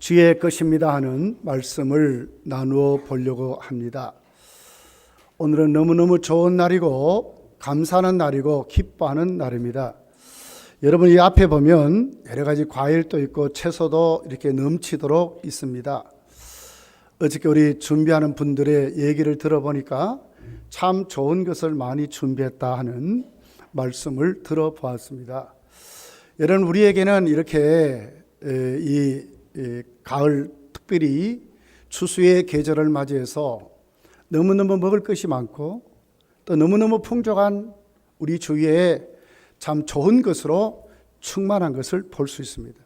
주의 것입니다 하는 말씀을 나누어 보려고 합니다. 오늘은 너무너무 좋은 날이고 감사하는 날이고 기뻐하는 날입니다. 여러분, 이 앞에 보면 여러 가지 과일도 있고 채소도 이렇게 넘치도록 있습니다. 어저께 우리 준비하는 분들의 얘기를 들어보니까 참 좋은 것을 많이 준비했다 하는 말씀을 들어보았습니다. 여러분, 우리에게는 이렇게 이 가을, 특별히 추수의 계절을 맞이해서 너무너무 먹을 것이 많고 또 너무너무 풍족한 우리 주위에 참 좋은 것으로 충만한 것을 볼 수 있습니다.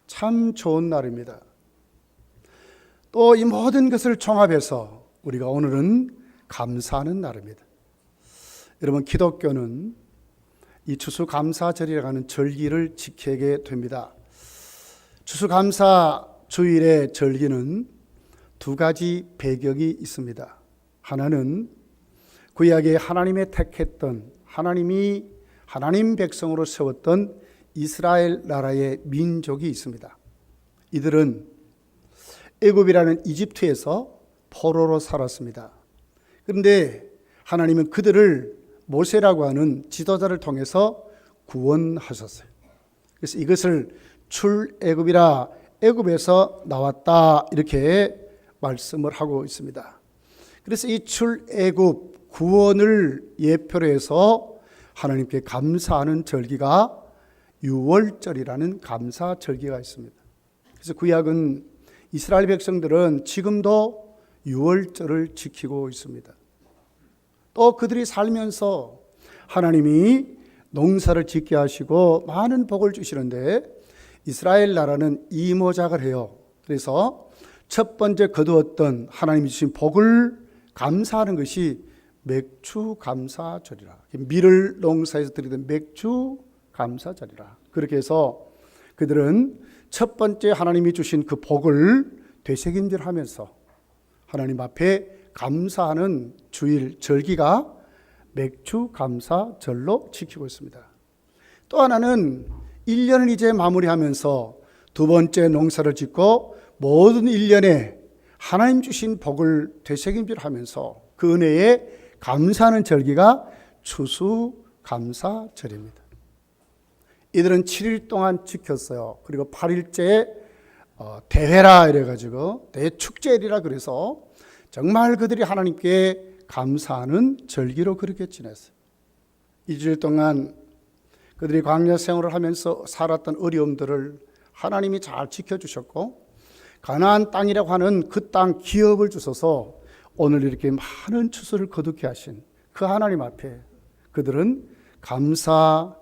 참 좋은 날입니다. 또 이 모든 것을 종합해서 우리가 오늘은 감사하는 날입니다. 여러분, 기독교는 이 추수감사절이라고 하는 절기를 지키게 됩니다. 추수감사 주일의 절기는 두 가지 배경이 있습니다. 하나는 구약에 하나님의 택했던 하나님이 하나님 백성으로 세웠던 이스라엘 나라의 민족이 있습니다. 이들은 애굽이라는 이집트에서 포로로 살았습니다. 그런데 하나님은 그들을 모세라고 하는 지도자를 통해서 구원하셨어요. 그래서 이것을 출애굽이라, 애굽에서 나왔다, 이렇게 말씀을 하고 있습니다. 그래서 이 출애굽 구원을 예표로 해서 하나님께 감사하는 절기가 유월절이라는 감사 절기가 있습니다. 그래서 구약은 이스라엘 백성들은 지금도 유월절을 지키고 있습니다. 또 그들이 살면서 하나님이 농사를 짓게 하시고 많은 복을 주시는데 이스라엘 나라는 이모작을 해요. 그래서 첫 번째 거두었던 하나님이 주신 복을 감사하는 것이 맥주 감사절이라, 밀을 농사에서 드리던 맥주 감사절이라. 그렇게 해서 그들은 첫 번째 하나님이 주신 그 복을 되새김질하면서 하나님 앞에 감사하는 주일 절기가 맥주 감사절로 지키고 있습니다. 또 하나는 1년을 이제 마무리하면서 두 번째 농사를 짓고 모든 1년에 하나님 주신 복을 되새김질하면서 그 은혜에 감사하는 절기가 추수감사절입니다. 이들은 7일 동안 지켰어요. 그리고 8일째 대회라 이래가지고 대축제일이라 그래서 정말 그들이 하나님께 감사하는 절기로 그렇게 지냈어요. 2주일 동안 그들이 광야 생활을 하면서 살았던 어려움들을 하나님이 잘 지켜주셨고 가나안 땅이라고 하는 그 땅 기업을 주셔서 오늘 이렇게 많은 추수를 거두게 하신 그 하나님 앞에 그들은 감사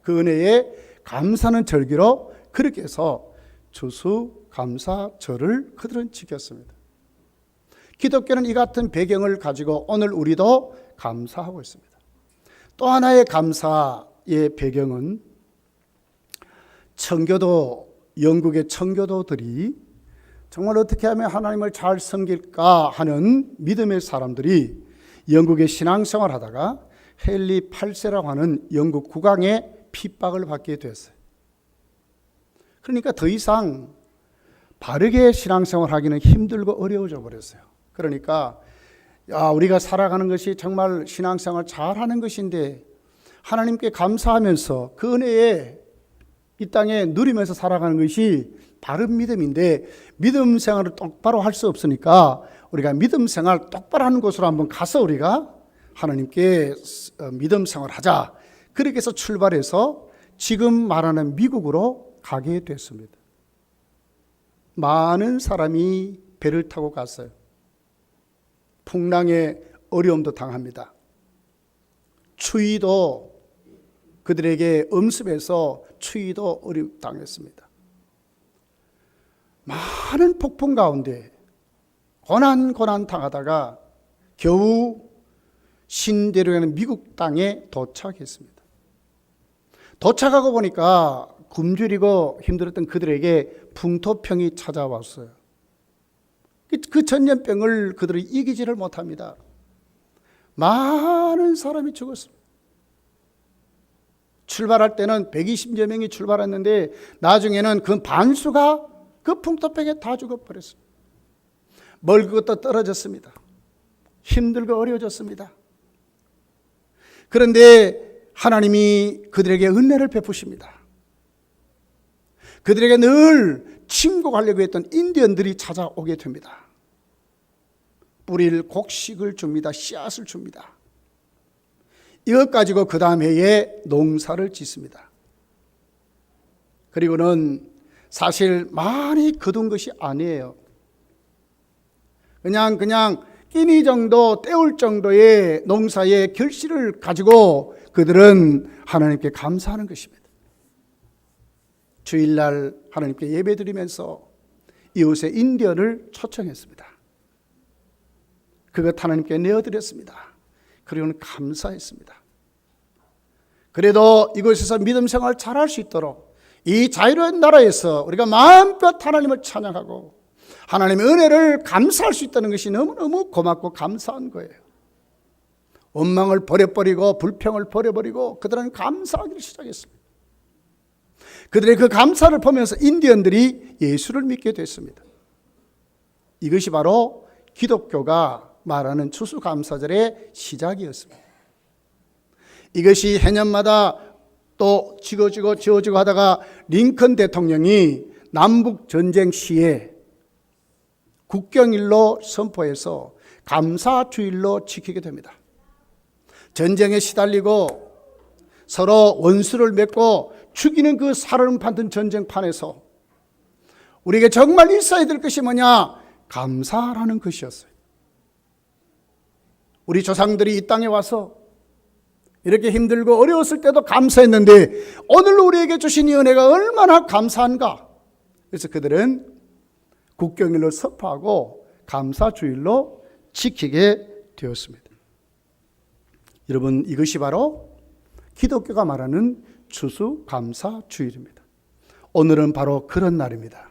그 은혜에 감사하는 절기로 그렇게 해서 추수감사절을 그들은 지켰습니다. 기독교는 이 같은 배경을 가지고 오늘 우리도 감사하고 있습니다. 또 하나의 감사의 배경은 영국의 청교도들이 정말 어떻게 하면 하나님을 잘 섬길까 하는 믿음의 사람들이 영국의 신앙생활을 하다가 헨리 8세라고 하는 영국 국왕의 핍박을 받게 됐어요. 그러니까 더 이상 바르게 신앙생활 하기는 힘들고 어려워져 버렸어요. 그러니까 우리가 살아가는 것이 정말 신앙생활 잘하는 것인데 하나님께 감사하면서 그 은혜에 이 땅에 누리면서 살아가는 것이 바른 믿음인데 믿음 생활을 똑바로 할 수 없으니까 우리가 믿음 생활 똑바로 하는 곳으로 한번 가서 우리가 하나님께 믿음 생활하자. 그렇게 해서 출발해서 지금 말하는 미국으로 가게 됐습니다. 많은 사람이 배를 타고 갔어요. 풍랑의 어려움도 당합니다. 추위도 그들에게 엄습해서 추위도 당했습니다. 많은 폭풍 가운데 고난 당하다가 겨우 신대륙에는 미국 땅에 도착했습니다. 도착하고 보니까 굶주리고 힘들었던 그들에게 풍토병이 찾아왔어요. 그 전염병을 그들이 이기지를 못합니다. 많은 사람이 죽었습니다. 출발할 때는 120여 명이 출발했는데 나중에는 그 반수가 그 풍토병에 다 죽어버렸어요. 먹을 것도 떨어졌습니다. 힘들고 어려워졌습니다. 그런데 하나님이 그들에게 은혜를 베푸십니다. 그들에게 늘 침공하려고 했던 인디언들이 찾아오게 됩니다. 뿌릴 곡식을 줍니다. 씨앗을 줍니다. 이것 가지고 그 다음 해에 농사를 짓습니다. 그리고는 사실 많이 거둔 것이 아니에요. 그냥 끼니 정도 때울 정도의 농사의 결실을 가지고 그들은 하나님께 감사하는 것입니다. 주일날 하나님께 예배드리면서 이웃의 인디언을 초청했습니다. 그것 하나님께 내어드렸습니다. 그리고는 감사했습니다. 그래도 이곳에서 믿음 생활을 잘할 수 있도록 이 자유로운 나라에서 우리가 마음껏 하나님을 찬양하고 하나님의 은혜를 감사할 수 있다는 것이 너무너무 고맙고 감사한 거예요. 원망을 버려버리고 불평을 버려버리고 그들은 감사하기를 시작했습니다. 그들의 그 감사를 보면서 인디언들이 예수를 믿게 됐습니다. 이것이 바로 기독교가 말하는 추수감사절의 시작이었습니다. 이것이 해년마다 또 지어지고 하다가 링컨 대통령이 남북전쟁 시에 국경일로 선포해서 감사주일로 지키게 됩니다. 전쟁에 시달리고 서로 원수를 맺고 죽이는 그 살얼음 판던 전쟁판에서 우리에게 정말 있어야 될 것이 뭐냐? 감사라는 것이었어요. 우리 조상들이 이 땅에 와서 이렇게 힘들고 어려웠을 때도 감사했는데 오늘 우리에게 주신 이 은혜가 얼마나 감사한가. 그래서 그들은 국경일로 선포하고 감사주일로 지키게 되었습니다. 여러분, 이것이 바로 기독교가 말하는 추수감사주일입니다. 오늘은 바로 그런 날입니다.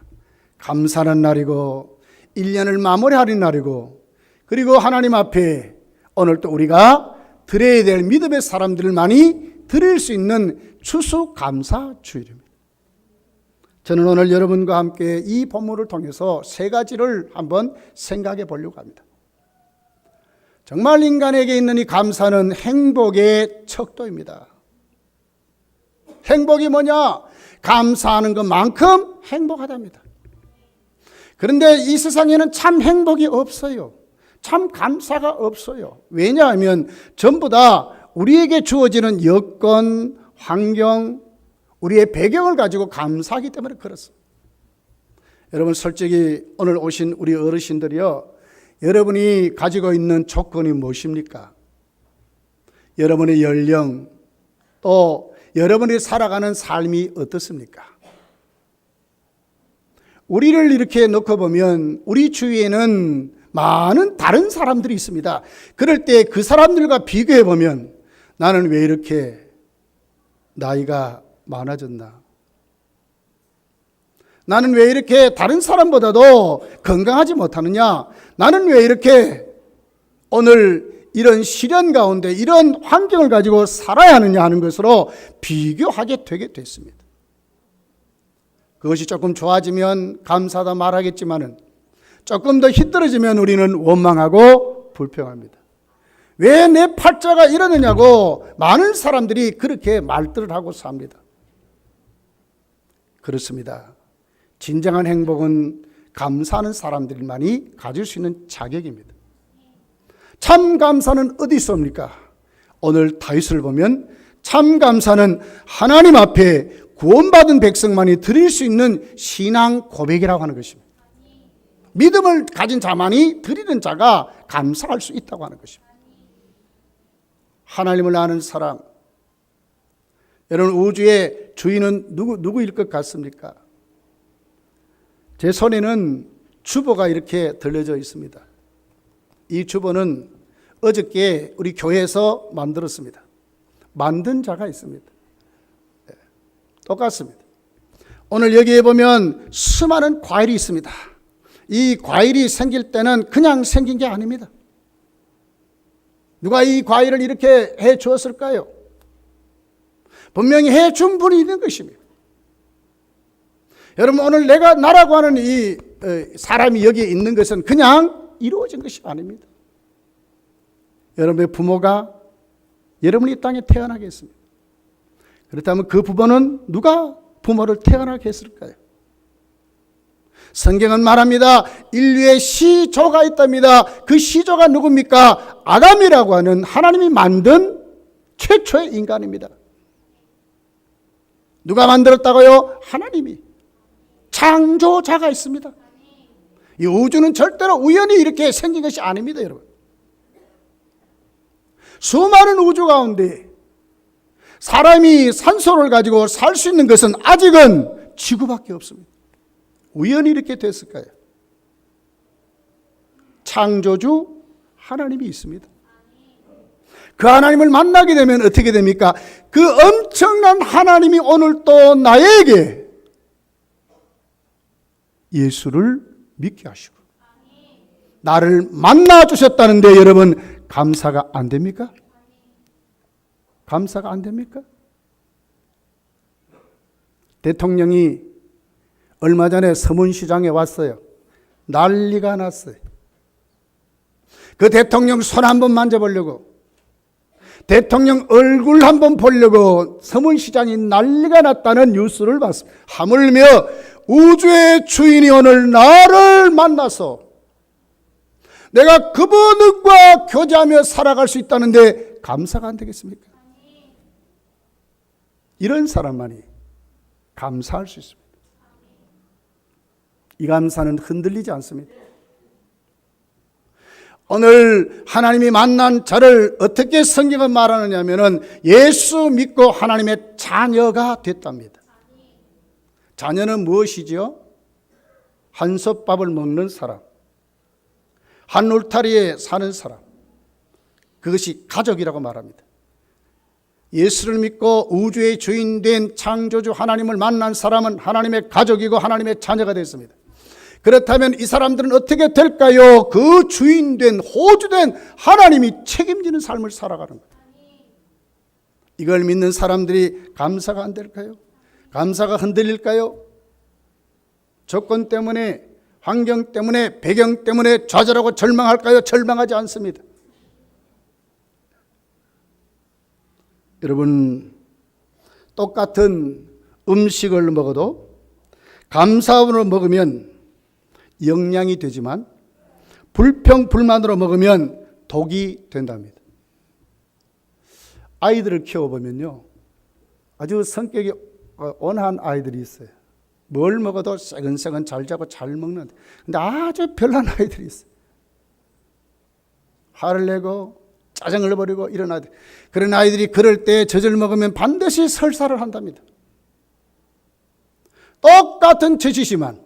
감사하는 날이고 1년을 마무리하는 날이고 그리고 하나님 앞에 오늘 또 우리가 드려야 될 믿음의 사람들을 많이 드릴 수 있는 추수감사주일입니다. 저는 오늘 여러분과 함께 이 본문을 통해서 세 가지를 한번 생각해 보려고 합니다. 정말 인간에게 있는 이 감사는 행복의 척도입니다. 행복이 뭐냐? 감사하는 것만큼 행복하답니다. 그런데 이 세상에는 참 행복이 없어요. 참 감사가 없어요. 왜냐하면 전부 다 우리에게 주어지는 여건, 환경, 우리의 배경을 가지고 감사하기 때문에 그렇습니다. 여러분, 솔직히 오늘 오신 우리 어르신들이요, 여러분이 가지고 있는 조건이 무엇입니까? 여러분의 연령, 또 여러분이 살아가는 삶이 어떻습니까? 우리를 이렇게 놓고 보면 우리 주위에는 많은 다른 사람들이 있습니다. 그럴 때 그 사람들과 비교해 보면 나는 왜 이렇게 나이가 많아졌나? 나는 왜 이렇게 다른 사람보다도 건강하지 못하느냐? 나는 왜 이렇게 오늘 이런 시련 가운데 이런 환경을 가지고 살아야 하느냐 하는 것으로 비교하게 되게 됐습니다. 그것이 조금 좋아지면 감사하다 말하겠지만은 조금 더 힘들어지면 우리는 원망하고 불평합니다. 왜 내 팔자가 이러느냐고 많은 사람들이 그렇게 말들을 하고 삽니다. 그렇습니다. 진정한 행복은 감사하는 사람들만이 가질 수 있는 자격입니다. 참 감사는 어디 있습니까? 오늘 다윗을 보면 참 감사는 하나님 앞에 구원받은 백성만이 드릴 수 있는 신앙 고백이라고 하는 것입니다. 믿음을 가진 자만이 드리는 자가 감사할 수 있다고 하는 것입니다. 하나님을 아는 사람, 여러분 우주의 주인은 누구일 것 같습니까? 제 손에는 주보가 이렇게 들려져 있습니다. 이 주보는 어저께 우리 교회에서 만들었습니다. 만든 자가 있습니다. 똑같습니다. 오늘 여기에 보면 수많은 과일이 있습니다. 이 과일이 생길 때는 그냥 생긴 게 아닙니다. 누가 이 과일을 이렇게 해 주었을까요? 분명히 해준 분이 있는 것입니다. 여러분, 오늘 나라고 하는 이 사람이 여기에 있는 것은 그냥 이루어진 것이 아닙니다. 여러분의 부모가 여러분이 이 땅에 태어나게 했습니다. 그렇다면 그 부모는 누가 부모를 태어나게 했을까요? 성경은 말합니다. 인류의 시조가 있답니다. 그 시조가 누굽니까? 아담이라고 하는 하나님이 만든 최초의 인간입니다. 누가 만들었다고요? 하나님이. 창조자가 있습니다. 이 우주는 절대로 우연히 이렇게 생긴 것이 아닙니다, 여러분. 수많은 우주 가운데 사람이 산소를 가지고 살 수 있는 것은 아직은 지구밖에 없습니다. 우연히 이렇게 됐을까요? 창조주 하나님이 있습니다. 그 하나님을 만나게 되면 어떻게 됩니까? 그 엄청난 하나님이 오늘 또 나에게 예수를 믿게 하시고 나를 만나 주셨다는데 여러분, 감사가 안 됩니까? 감사가 안 됩니까? 대통령이 얼마 전에 서문시장에 왔어요. 난리가 났어요. 그 대통령 손 한번 만져보려고, 대통령 얼굴 한번 보려고 서문시장이 난리가 났다는 뉴스를 봤습니다. 하물며 우주의 주인이 오늘 나를 만나서 내가 그분과 교제하며 살아갈 수 있다는데 감사가 안 되겠습니까? 이런 사람만이 감사할 수 있습니다. 이 감사는 흔들리지 않습니다. 오늘 하나님이 만난 저를 어떻게 성경은 말하느냐 하면은 예수 믿고 하나님의 자녀가 됐답니다. 자녀는 무엇이죠? 한솥밥을 먹는 사람, 한 울타리에 사는 사람, 그것이 가족이라고 말합니다. 예수를 믿고 우주의 주인 된 창조주 하나님을 만난 사람은 하나님의 가족이고 하나님의 자녀가 됐습니다. 그렇다면 이 사람들은 어떻게 될까요? 그 주인된, 호주된 하나님이 책임지는 삶을 살아가는 거예요. 이걸 믿는 사람들이 감사가 안 될까요? 감사가 흔들릴까요? 조건 때문에, 환경 때문에, 배경 때문에 좌절하고 절망할까요? 절망하지 않습니다. 여러분, 똑같은 음식을 먹어도 감사함으로 먹으면 영양이 되지만 불평불만으로 먹으면 독이 된답니다. 아이들을 키워보면요, 아주 성격이 온화한 아이들이 있어요. 뭘 먹어도 새근새근 잘 자고 잘 먹는데, 근데 아주 별난 아이들이 있어요. 화를 내고 짜증을 버리고 이런 아이들. 그런 아이들이 그럴 때 젖을 먹으면 반드시 설사를 한답니다. 똑같은 젖이지만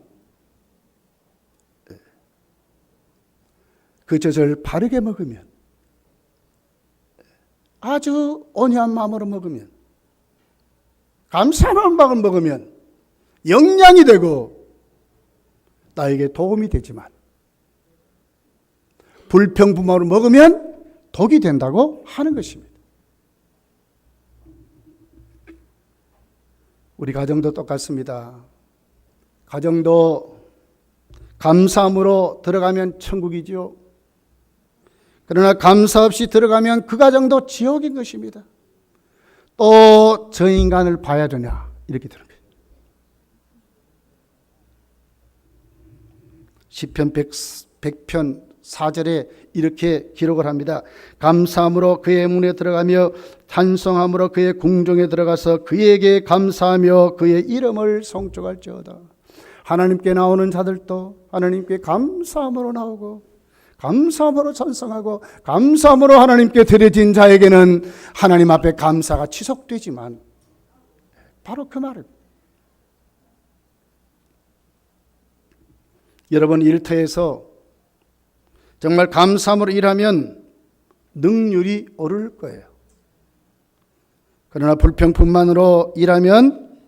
그 젖을 바르게 먹으면, 아주 온유한 마음으로 먹으면, 감사한 마음을 먹으면 영양이 되고 나에게 도움이 되지만, 불평불만으로 먹으면 독이 된다고 하는 것입니다. 우리 가정도 똑같습니다. 가정도 감사함으로 들어가면 천국이지요. 그러나 감사 없이 들어가면 그 가정도 지옥인 것입니다. 또 저 인간을 봐야 되냐, 이렇게 들은 거예요. 시편 100편 4절에 이렇게 기록을 합니다. 감사함으로 그의 문에 들어가며 찬송함으로 그의 궁정에 들어가서 그에게 감사하며 그의 이름을 송축할지어다. 하나님께 나오는 자들도 하나님께 감사함으로 나오고, 감사함으로 찬송하고, 감사함으로 하나님께 드려진 자에게는 하나님 앞에 감사가 지속되지만, 바로 그 말입니다. 여러분, 일터에서 정말 감사함으로 일하면 능률이 오를 거예요. 그러나 불평불만으로 일하면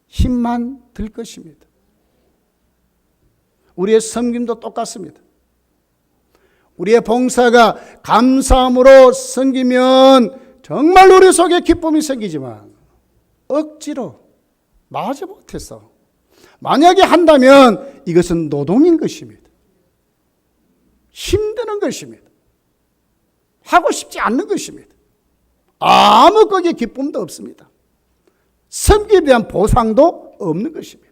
힘만 들 것입니다. 우리의 섬김도 똑같습니다. 우리의 봉사가 감사함으로 섬기면 정말 우리 속에 기쁨이 생기지만, 억지로 마지 못해서 만약에 한다면 이것은 노동인 것입니다. 힘드는 것입니다. 하고 싶지 않는 것입니다. 아무 거기에 기쁨도 없습니다. 섬기에 대한 보상도 없는 것입니다.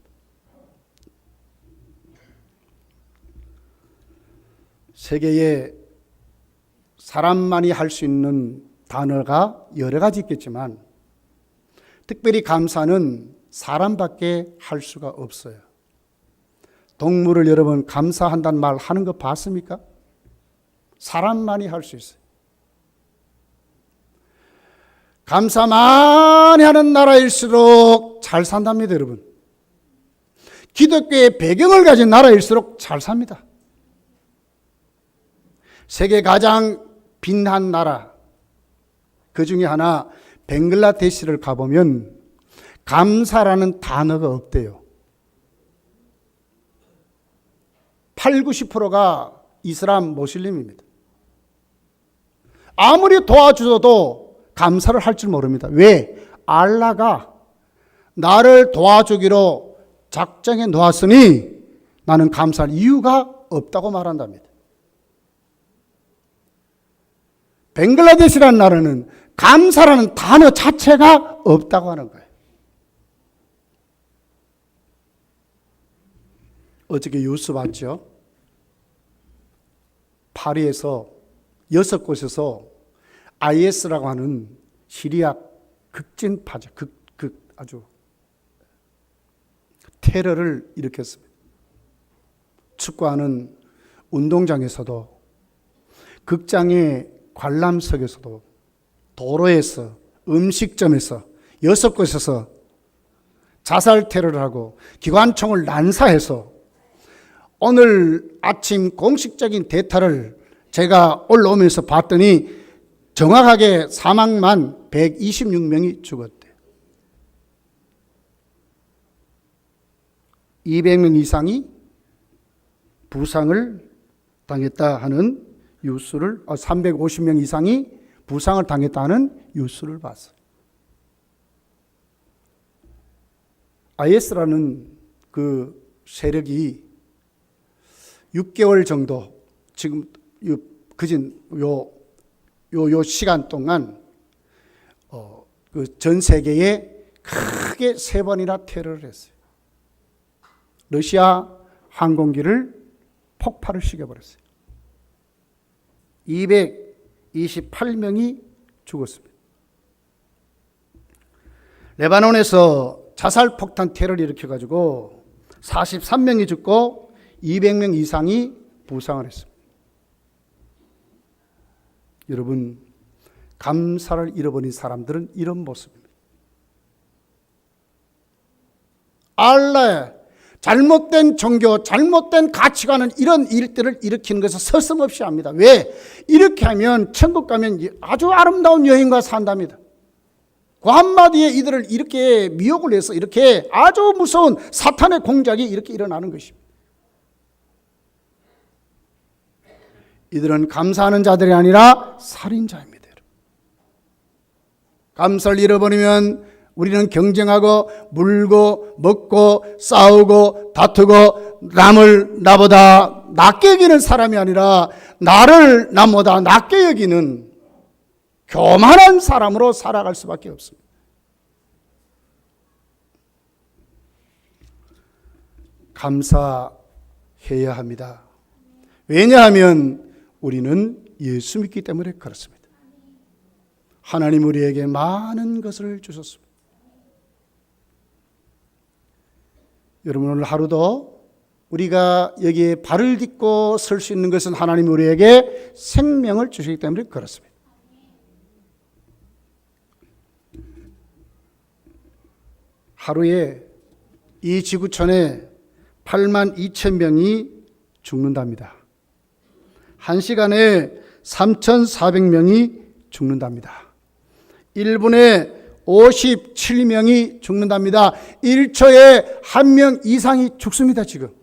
세계에 사람만이 할 수 있는 단어가 여러 가지 있겠지만 특별히 감사는 사람밖에 할 수가 없어요. 동물을 여러분 감사한다는 말 하는 거 봤습니까? 사람만이 할 수 있어요. 감사 많이 하는 나라일수록 잘 산답니다, 여러분. 기독교의 배경을 가진 나라일수록 잘 삽니다. 세계 가장 빈한 나라, 그 중에 하나 벵글라데시를 가보면 감사라는 단어가 없대요. 8, 90%가 이슬람 모슬림입니다. 아무리 도와주어도 감사를 할 줄 모릅니다. 왜? 알라가 나를 도와주기로 작정해 놓았으니 나는 감사할 이유가 없다고 말한답니다. 벵글라데시라는 나라는 감사라는 단어 자체가 없다고 하는 거예요. 어저께 뉴스 봤죠? 파리에서 6곳에서 IS라고 하는 시리아 극진파죠. 아주 테러를 일으켰습니다. 축구하는 운동장에서도, 극장의 관람석에서도, 도로에서, 음식점에서 6곳에서 자살 테러를 하고 기관총을 난사해서 오늘 아침 공식적인 데이터를 제가 올라오면서 봤더니 정확하게 사망만 126명이 죽었대요. 200명 이상이 부상을 당했다 하는 뉴스를, 350명 이상이 부상을 당했다는 뉴스를 봤어요. IS라는 그 세력이 6개월 정도 지금 그진 요 시간 동안 그 전 세계에 크게 3번이나 테러를 했어요. 러시아 항공기를 폭발을 시켜버렸어요. 228명이 죽었습니다. 레바논에서 자살폭탄 테러를 일으켜가지고 43명이 죽고 200명 이상이 부상을 했습니다. 여러분, 감사를 잃어버린 사람들은 이런 모습입니다. 알라의 잘못된 종교, 잘못된 가치관은 이런 일들을 일으키는 것을 서슴없이 합니다. 왜? 이렇게 하면 천국 가면 아주 아름다운 여인과 산답니다. 그 한마디에 이들을 이렇게 미혹을 해서 이렇게 아주 무서운 사탄의 공작이 이렇게 일어나는 것입니다. 이들은 감사하는 자들이 아니라 살인자입니다. 감사를 잃어버리면 우리는 경쟁하고 물고 먹고 싸우고 다투고 남을 나보다 낮게 여기는 사람이 아니라 나를 남보다 낮게 여기는 교만한 사람으로 살아갈 수밖에 없습니다. 감사해야 합니다. 왜냐하면 우리는 예수 믿기 때문에 그렇습니다. 하나님 우리에게 많은 것을 주셨습니다. 여러분, 오늘 하루도 우리가 여기에 발을 딛고 설 수 있는 것은 하나님 우리에게 생명을 주시기 때문에 그렇습니다. 하루에 이 지구촌에 82,000명이 죽는답니다. 1시간에 3,400명이 죽는답니다. 1분에 57명이 죽는답니다. 1초에 1명 이상이 죽습니다, 지금.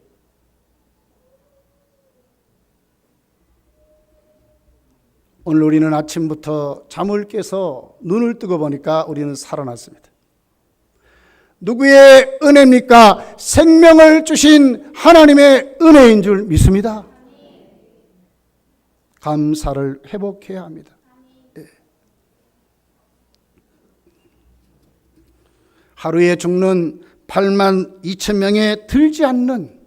오늘 우리는 아침부터 잠을 깨서 눈을 뜨고 보니까 우리는 살아났습니다. 누구의 은혜입니까? 생명을 주신 하나님의 은혜인 줄 믿습니다. 감사를 회복해야 합니다. 하루에 죽는 8만 2천 명에 들지 않는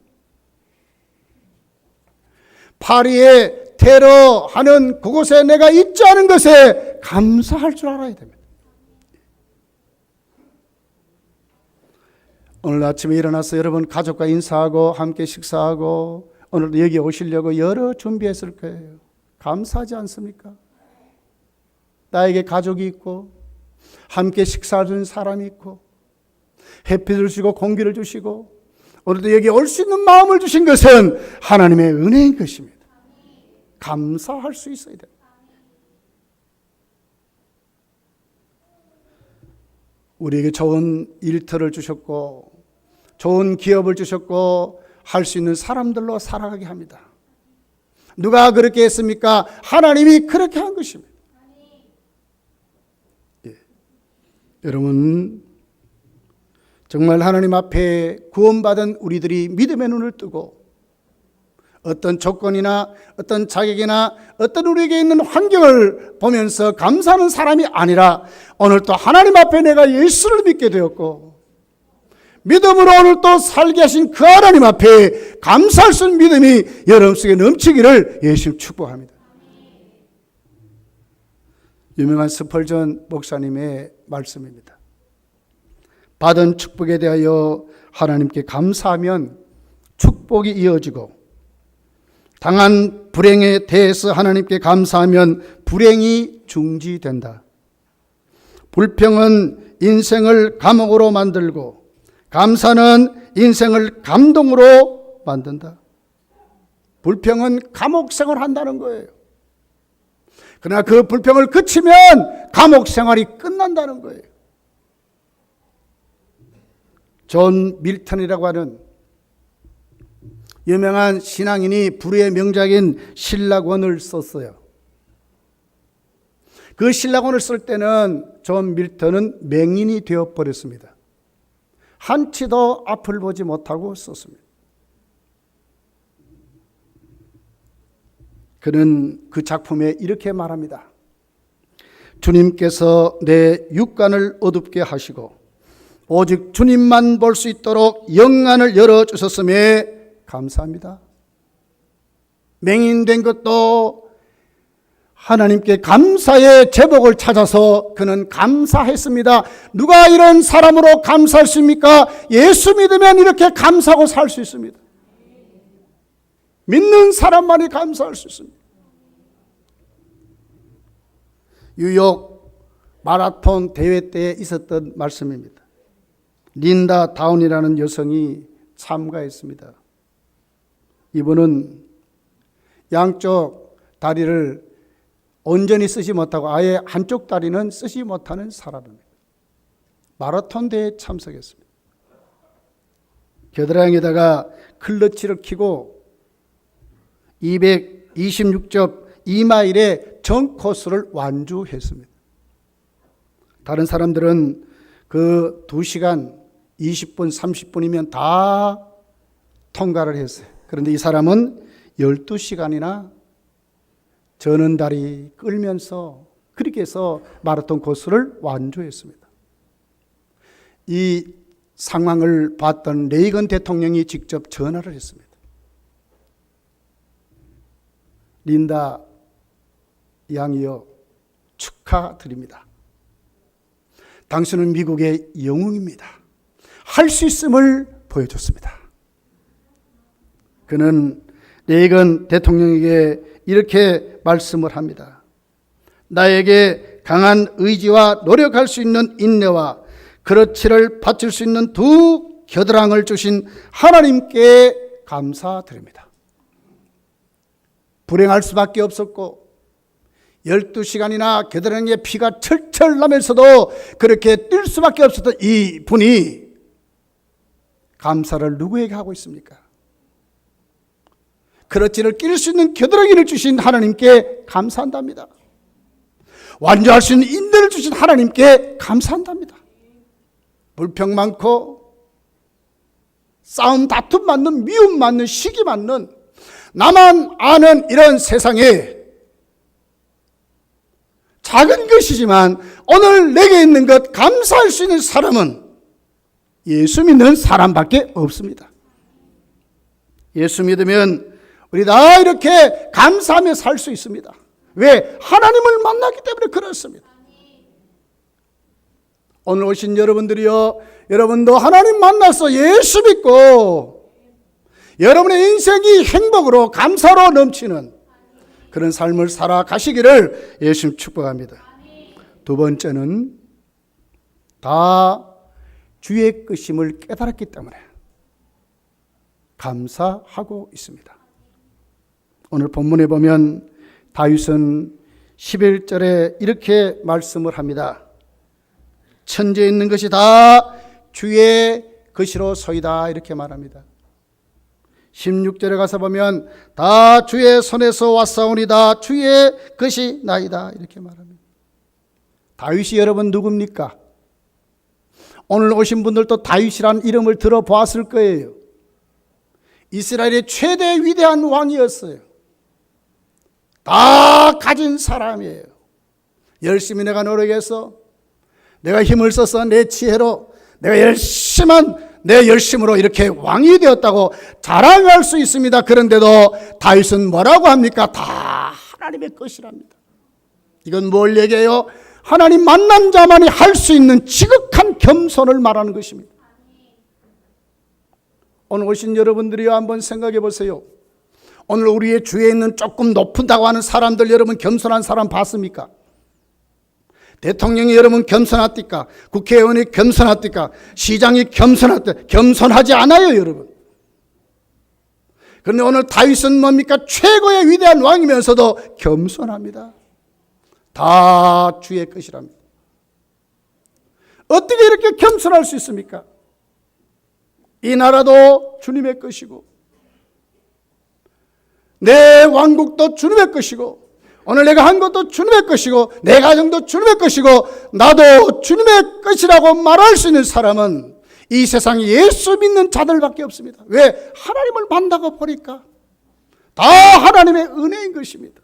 파리에 테러하는 그곳에 내가 있지 않은 것에 감사할 줄 알아야 됩니다. 오늘 아침에 일어나서 여러분 가족과 인사하고 함께 식사하고 오늘도 여기 오시려고 여러 준비했을 거예요. 감사하지 않습니까? 나에게 가족이 있고 함께 식사할 수 있는 사람이 있고 햇빛을 주시고 공기를 주시고 오늘도 여기 올 수 있는 마음을 주신 것은 하나님의 은혜인 것입니다. 감사할 수 있어야 돼요. 우리에게 좋은 일터를 주셨고 좋은 기업을 주셨고 할 수 있는 사람들로 살아가게 합니다. 누가 그렇게 했습니까? 하나님이 그렇게 한 것입니다. 예. 여러분 정말 하나님 앞에 구원받은 우리들이 믿음의 눈을 뜨고 어떤 조건이나 어떤 자격이나 어떤 우리에게 있는 환경을 보면서 감사하는 사람이 아니라 오늘 또 하나님 앞에 내가 예수를 믿게 되었고 믿음으로 오늘 또 살게 하신 그 하나님 앞에 감사할 수 있는 믿음이 여러분 속에 넘치기를 예수님 축복합니다. 유명한 스펄전 목사님의 말씀입니다. 받은 축복에 대하여 하나님께 감사하면 축복이 이어지고 당한 불행에 대해서 하나님께 감사하면 불행이 중지된다. 불평은 인생을 감옥으로 만들고 감사는 인생을 감동으로 만든다. 불평은 감옥 생활을 한다는 거예요. 그러나 그 불평을 그치면 감옥 생활이 끝난다는 거예요. 존 밀턴이라고 하는 유명한 신앙인이 불후의 명작인 신라권을 썼어요. 그 신라권을 쓸 때는 존 밀턴은 맹인이 되어버렸습니다. 한치도 앞을 보지 못하고 썼습니다. 그는 그 작품에 이렇게 말합니다. 주님께서 내 육간을 어둡게 하시고 오직 주님만 볼 수 있도록 영안을 열어주셨음에 감사합니다. 맹인된 것도 하나님께 감사의 제복을 찾아서 그는 감사했습니다. 누가 이런 사람으로 감사할 수 있습니까? 예수 믿으면 이렇게 감사하고 살 수 있습니다. 믿는 사람만이 감사할 수 있습니다. 뉴욕 마라톤 대회 때 있었던 말씀입니다. 린다 다운이라는 여성이 참가했습니다. 이분은 양쪽 다리를 온전히 쓰지 못하고 아예 한쪽 다리는 쓰지 못하는 사람입니다. 마라톤 대회에 참석했습니다. 겨드랑이에다가 클러치를 켜고 226.2마일의 전 코스를 완주했습니다. 다른 사람들은 그 2시간 20분 30분이면 다 통과를 했어요. 그런데 이 사람은 12시간이나 저는 다리 끌면서 그렇게 해서 마라톤 코스를 완주했습니다. 이 상황을 봤던 레이건 대통령이 직접 전화를 했습니다. 린다 양이여 축하드립니다. 당신은 미국의 영웅입니다. 할 수 있음을 보여줬습니다. 그는 레이건 대통령에게 이렇게 말씀을 합니다. 나에게 강한 의지와 노력할 수 있는 인내와 그렇지를 바칠 수 있는 두 겨드랑이를 주신 하나님께 감사드립니다. 불행할 수밖에 없었고 12시간이나 겨드랑이에 피가 철철 나면서도 그렇게 뛸 수밖에 없었던 이 분이 감사를 누구에게 하고 있습니까? 그렇지를 낄 수 있는 겨드랑이를 주신 하나님께 감사한답니다. 완주할 수 있는 인내를 주신 하나님께 감사한답니다. 불평 많고 싸움 다툼 많는, 미움 많는, 시기 많는, 나만 아는 이런 세상에 작은 것이지만 오늘 내게 있는 것 감사할 수 있는 사람은 예수 믿는 사람밖에 없습니다. 예수 믿으면 우리 다 이렇게 감사하며 살 수 있습니다. 왜? 하나님을 만났기 때문에 그렇습니다. 오늘 오신 여러분들이요, 여러분도 하나님 만나서 예수 믿고 여러분의 인생이 행복으로 감사로 넘치는 그런 삶을 살아가시기를 예수님 축복합니다. 두 번째는 다 주의 것임을 깨달았기 때문에 감사하고 있습니다. 오늘 본문에 보면 다윗은 11절에 이렇게 말씀을 합니다. 천지에 있는 것이 다 주의 것이로 소이다, 이렇게 말합니다. 16절에 가서 보면 다 주의 손에서 왔사오니다, 주의 것이 나이다, 이렇게 말합니다. 다윗이 여러분 누굽니까? 오늘 오신 분들도 다윗이라는 이름을 들어보았을 거예요. 이스라엘의 최대 위대한 왕이었어요. 다 가진 사람이에요. 열심히 내가 노력해서, 내가 힘을 써서, 내 지혜로, 내가 내 열심으로 이렇게 왕이 되었다고 자랑할 수 있습니다. 그런데도 다윗은 뭐라고 합니까? 다 하나님의 것이랍니다. 이건 뭘 얘기해요? 하나님 만난 자만이 할 수 있는 지극한 겸손을 말하는 것입니다. 오늘 오신 여러분들이요, 한번 생각해 보세요. 오늘 우리의 주위에 있는 조금 높다고 하는 사람들, 여러분 겸손한 사람 봤습니까? 대통령이 여러분 겸손합니까? 국회의원이 겸손합니까? 시장이 겸손합니까? 겸손하지 않아요, 여러분. 그런데 오늘 다윗은 뭡니까? 최고의 위대한 왕이면서도 겸손합니다. 다 주의 것이랍니다. 어떻게 이렇게 겸손할 수 있습니까? 이 나라도 주님의 것이고, 내 왕국도 주님의 것이고, 오늘 내가 한 것도 주님의 것이고, 내 가정도 주님의 것이고, 나도 주님의 것이라고 말할 수 있는 사람은 이 세상에 예수 믿는 자들밖에 없습니다. 왜? 하나님을 만나고 보니까 다 하나님의 은혜인 것입니다.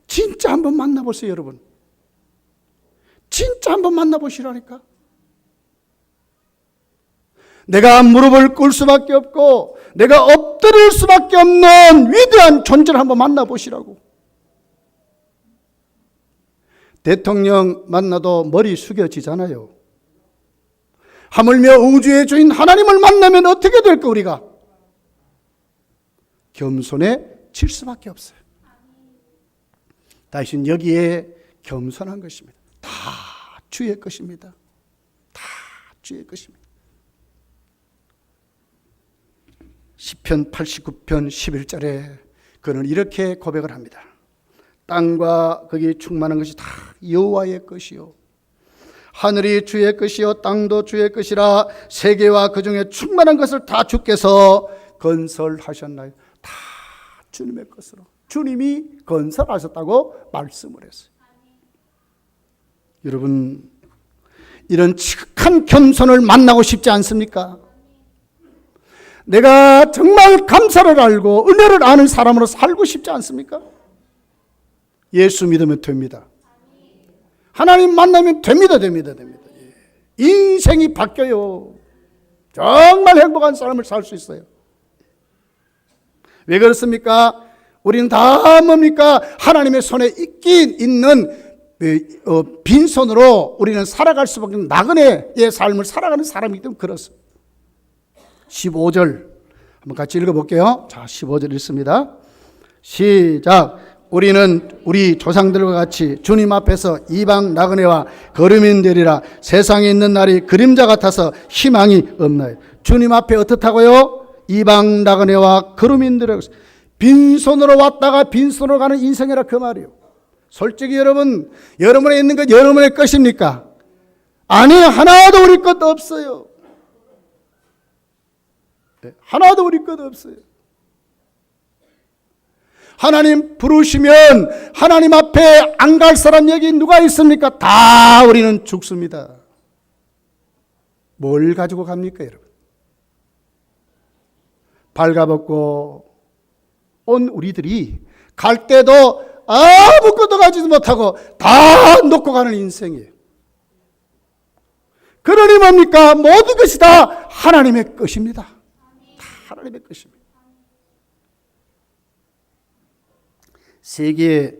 진짜 한번 만나보세요, 여러분. 진짜 한번 만나보시라니까. 내가 무릎을 꿇을 수밖에 없고 내가 엎드릴 수밖에 없는 위대한 존재를 한번 만나보시라고. 대통령 만나도 머리 숙여지잖아요. 하물며 우주의 주인 하나님을 만나면 어떻게 될까? 우리가 겸손해질 수밖에 없어요. 다윗은 여기에 겸손한 것입니다. 다 주의 것입니다. 다 주의 것입니다. 시편 89편 11절에 그는 이렇게 고백을 합니다. 땅과 거기에 충만한 것이 다 여호와의 것이요 하늘이 주의 것이요 땅도 주의 것이라 세계와 그 중에 충만한 것을 다 주께서 건설하셨나요? 다 주님의 것으로 주님이 건설하셨다고 말씀을 했어요. 여러분, 이런 지극한 겸손을 만나고 싶지 않습니까? 내가 정말 감사를 알고 은혜를 아는 사람으로 살고 싶지 않습니까? 예수 믿으면 됩니다. 하나님 만나면 됩니다. 인생이 바뀌어요. 정말 행복한 삶을 살 수 있어요. 왜 그렇습니까? 우리는 다 뭡니까? 하나님의 손에 있는 빈손으로 우리는 살아갈 수밖에 없는 나그네의 삶을 살아가는 사람이기 때문에 그렇습니다. 15절 한번 같이 읽어볼게요. 자, 15절 읽습니다. 시작. 우리는 우리 조상들과 같이 주님 앞에서 이방 나그네와 거름인 되리라. 세상에 있는 날이 그림자 같아서 희망이 없나요? 주님 앞에 어떻다고요? 이방 나그네와 거름인 되리라. 빈손으로 왔다가 빈손으로 가는 인생이라 그 말이에요. 솔직히 여러분, 여러분에 있는 것 여러분의 것입니까? 아니, 하나도 우리 것 없어요. 하나도 우리 것 없어요. 하나님 부르시면 하나님 앞에 안 갈 사람 여기 누가 있습니까? 다 우리는 죽습니다. 뭘 가지고 갑니까, 여러분? 발가벗고 온 우리들이 갈 때도 아무것도 가지도 못하고 다 놓고 가는 인생이에요. 그러니 뭡니까? 모든 것이 다 하나님의 것입니다. 다 하나님의 것입니다. 세계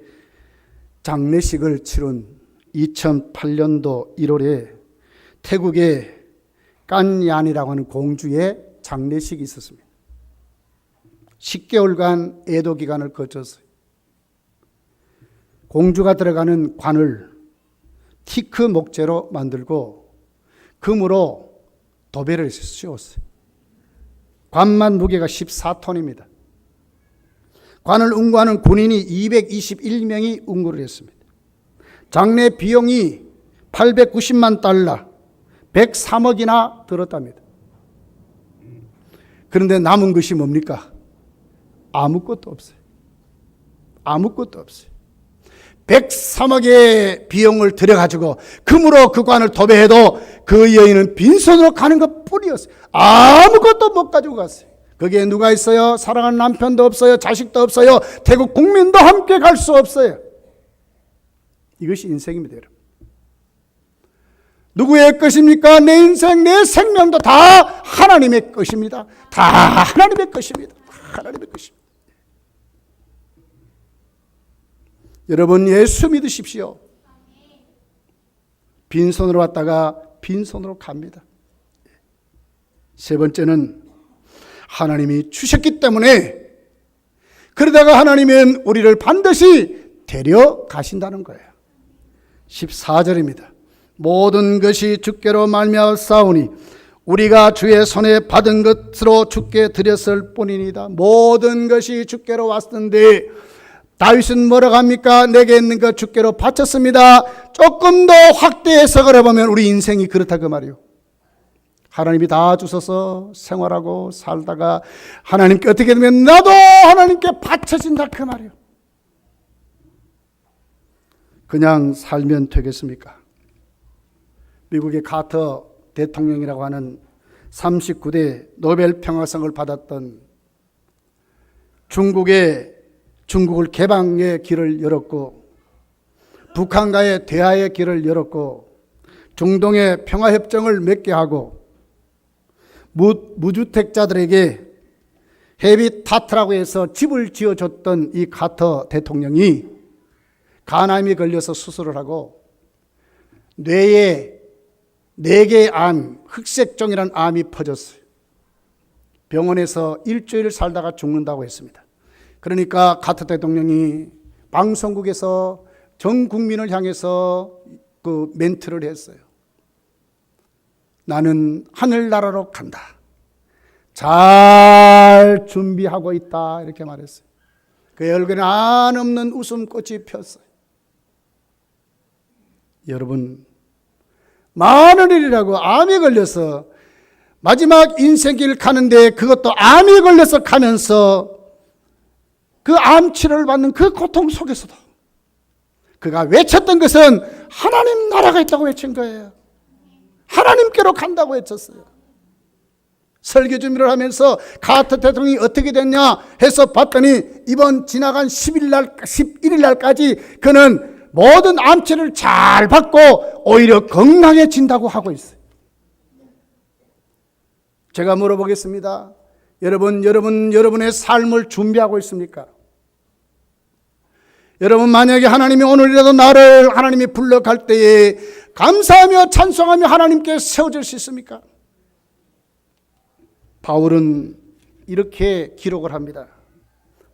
장례식을 치른 2008년도 1월에 태국의 깐얀이라고 하는 공주의 장례식이 있었습니다. 10개월간 애도 기간을 거쳤어요. 공주가 들어가는 관을 티크 목재로 만들고 금으로 도배를 씌웠어요. 관만 무게가 14톤입니다. 관을 운구하는 군인이 221명이 운구를 했습니다. 장례 비용이 890만 달러, 103억이나 들었답니다. 그런데 남은 것이 뭡니까? 아무것도 없어요. 아무것도 없어요. 103억의 비용을 들여가지고 금으로 그 관을 도배해도 그 여인은 빈손으로 가는 것 뿐이었어요. 아무것도 못 가지고 갔어요. 거기에 누가 있어요? 사랑하는 남편도 없어요. 자식도 없어요. 태국 국민도 함께 갈 수 없어요. 이것이 인생입니다, 여러분. 누구의 것입니까? 내 인생, 내 생명도 다 하나님의 것입니다. 다 하나님의 것입니다. 하나님의 것입니다. 여러분, 예수 믿으십시오. 빈손으로 왔다가 빈손으로 갑니다. 세 번째는 하나님이 주셨기 때문에, 그러다가 하나님은 우리를 반드시 데려가신다는 거예요. 14절입니다. 모든 것이 주께로 말미암았사오니 우리가 주의 손에 받은 것으로 주께 드렸을 뿐이니이다. 모든 것이 주께로 왔는데 다윗은 뭐라고 합니까? 내게 있는 것 주께로 바쳤습니다. 조금 더 확대 해석을 해보면 우리 인생이 그렇다 그 말이에요. 하나님이 다 주셔서 생활하고 살다가 하나님께 어떻게 되면 나도 하나님께 바쳐진다 그 말이에요. 그냥 살면 되겠습니까? 미국의 카터 대통령이라고 하는 39대 노벨 평화상을 받았던 중국을 개방의 길을 열었고 북한과의 대화의 길을 열었고 중동의 평화협정을 맺게 하고 무주택자들에게 헤비타트라고 해서 집을 지어줬던 이 카터 대통령이 간암이 걸려서 수술을 하고 뇌에 4개의 암, 흑색종이라는 암이 퍼졌어요. 병원에서 일주일 살다가 죽는다고 했습니다. 그러니까 카터 대통령이 방송국에서 전 국민을 향해서 그 멘트를 했어요. 나는 하늘나라로 간다. 잘 준비하고 있다. 이렇게 말했어요. 그의 얼굴에 한없는 웃음꽃이 폈어요. 여러분, 많은 일이라고 암에 걸려서 마지막 인생길 가는데 그것도 암에 걸려서 가면서 그 암 치료를 받는 그 고통 속에서도 그가 외쳤던 것은 하나님 나라가 있다고 외친 거예요. 하나님께로 간다고 외쳤어요. 설교 준비를 하면서 카터 대통령이 어떻게 됐냐 해서 봤더니 이번 지나간 11일 날까지 그는 모든 암치를 잘 받고 오히려 건강해진다고 하고 있어요. 제가 물어보겠습니다. 여러분의 삶을 준비하고 있습니까? 여러분, 만약에 하나님이 오늘이라도 나를 하나님이 불러갈 때에 감사하며 찬송하며 하나님께 세워질 수 있습니까? 바울은 이렇게 기록을 합니다.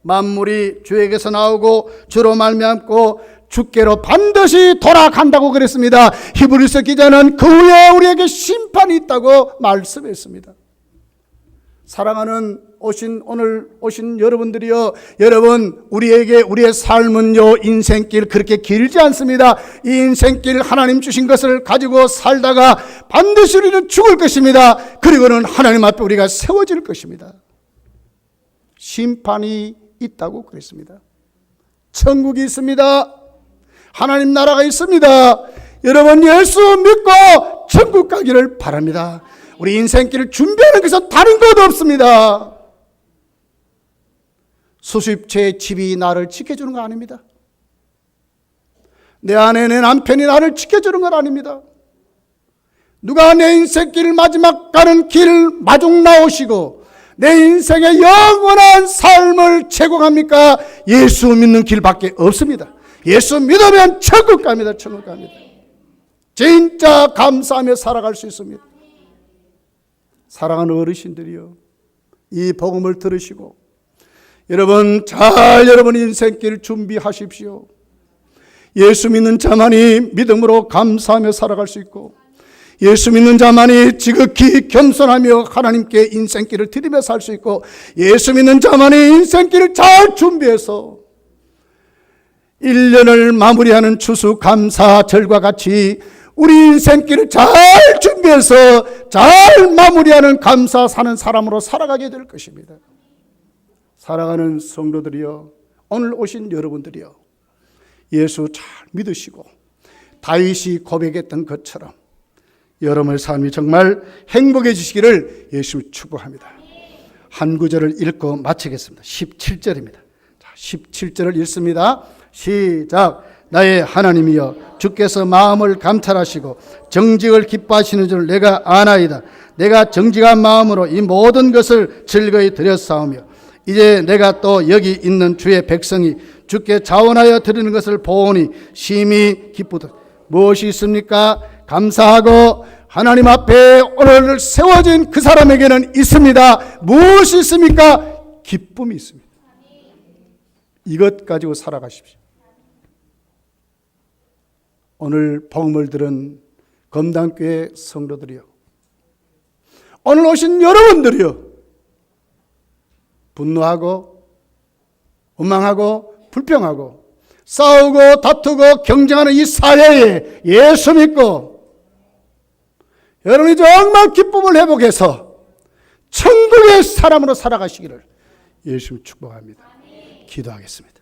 만물이 주에게서 나오고 주로 말미암고 주께로 반드시 돌아간다고 그랬습니다. 히브리서 기자는 그 후에 우리에게 심판이 있다고 말씀했습니다. 사랑하는 오늘 오신 여러분들이요, 여러분, 우리의 삶은요, 인생길 그렇게 길지 않습니다. 이 인생길 하나님 주신 것을 가지고 살다가 반드시 우리는 죽을 것입니다. 그리고는 하나님 앞에 우리가 세워질 것입니다. 심판이 있다고 그랬습니다. 천국이 있습니다. 하나님 나라가 있습니다. 여러분 예수 믿고 천국 가기를 바랍니다. 우리 인생길을 준비하는 것은 다른 것 없습니다. 수십 채의 집이 나를 지켜주는 거 아닙니다. 내 아내, 내 남편이 나를 지켜주는 건 아닙니다. 누가 내 인생길 마지막 가는 길 마중 나오시고 내 인생의 영원한 삶을 제공합니까? 예수 믿는 길밖에 없습니다. 예수 믿으면 천국 갑니다. 천국 갑니다. 진짜 감사하며 살아갈 수 있습니다. 사랑하는 어르신들이요, 이 복음을 들으시고 여러분 여러분 인생길 준비하십시오. 예수 믿는 자만이 믿음으로 감사하며 살아갈 수 있고, 예수 믿는 자만이 지극히 겸손하며 하나님께 인생길을 드리며 살 수 있고, 예수 믿는 자만이 인생길을 잘 준비해서 1년을 마무리하는 추수감사절과 같이 우리 인생길을 잘 준비해서 잘 마무리하는 감사 사는 사람으로 살아가게 될 것입니다. 사랑하는 성도들이여, 오늘 오신 여러분들이여, 예수 잘 믿으시고 다윗이 고백했던 것처럼 여러분의 삶이 정말 행복해지시기를 예수 축복합니다. 한 구절을 읽고 마치겠습니다. 17절입니다. 17절을 읽습니다. 시작. 나의 하나님이여, 주께서 마음을 감찰하시고 정직을 기뻐하시는 줄 내가 아나이다. 내가 정직한 마음으로 이 모든 것을 즐거이 드렸사오며 이제 내가 또 여기 있는 주의 백성이 주께 자원하여 드리는 것을 보오니 심히 기쁘다. 무엇이 있습니까? 감사하고 하나님 앞에 오늘 세워진 그 사람에게는 있습니다. 무엇이 있습니까? 기쁨이 있습니다. 이것 가지고 살아가십시오. 오늘 복음을 들은 검단교회 성도들이요, 오늘 오신 여러분들이요, 분노하고 원망하고 불평하고 싸우고 다투고 경쟁하는 이 사회에 예수 믿고 여러분이 정말 기쁨을 회복해서 천국의 사람으로 살아가시기를 예수 축복합니다. 기도하겠습니다.